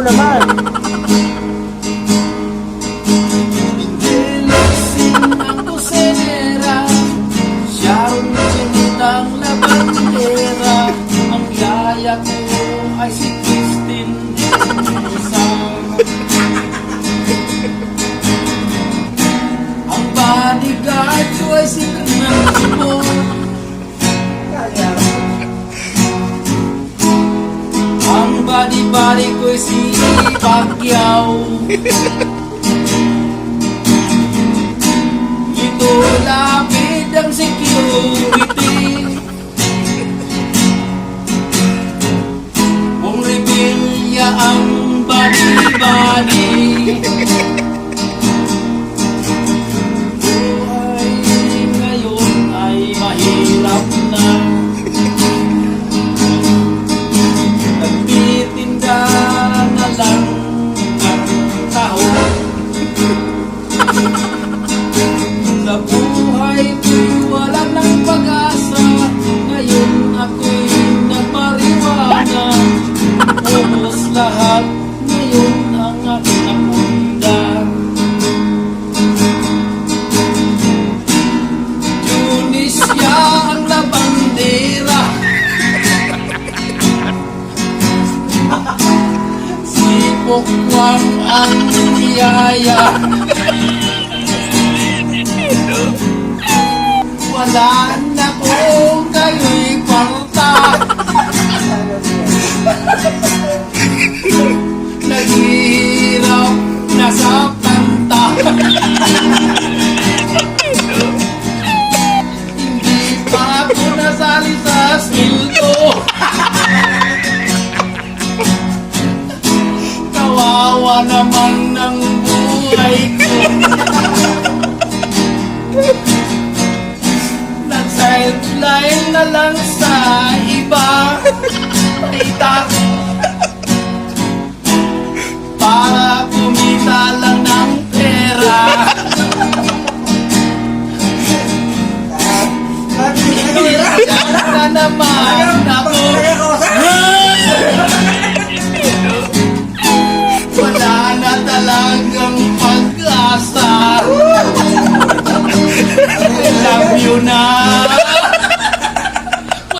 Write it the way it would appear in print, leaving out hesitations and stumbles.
naman. Nilasin ang kusenera, siya ang sinitang labandera. Ang yaya ko ay si Christine Dinosa. Ang bodyguard ko ay si Fernando. Ang body ko ay si Pacquiao. Ito lapid ang security. Kung rebelya ang body. Buhay ngayon ay mahirap na. Nagtitinda na lang ang tahong. Sa buhay ko'y wala ng pag-asa. Ngayon ako'y nagpariwana. Ubos lahat, ngayon ang aking napunda. Tunisia ang labandera. Si Pokwang ang yaya. Wala na kung kayo'y kwarta. Naghihirap na sa kanta. Hindi pa ako nasali sa silto. Kawawa naman ng buhay ko. Nag-sideline na lang sa iba. Itak para kumita lang ng pera. Na naman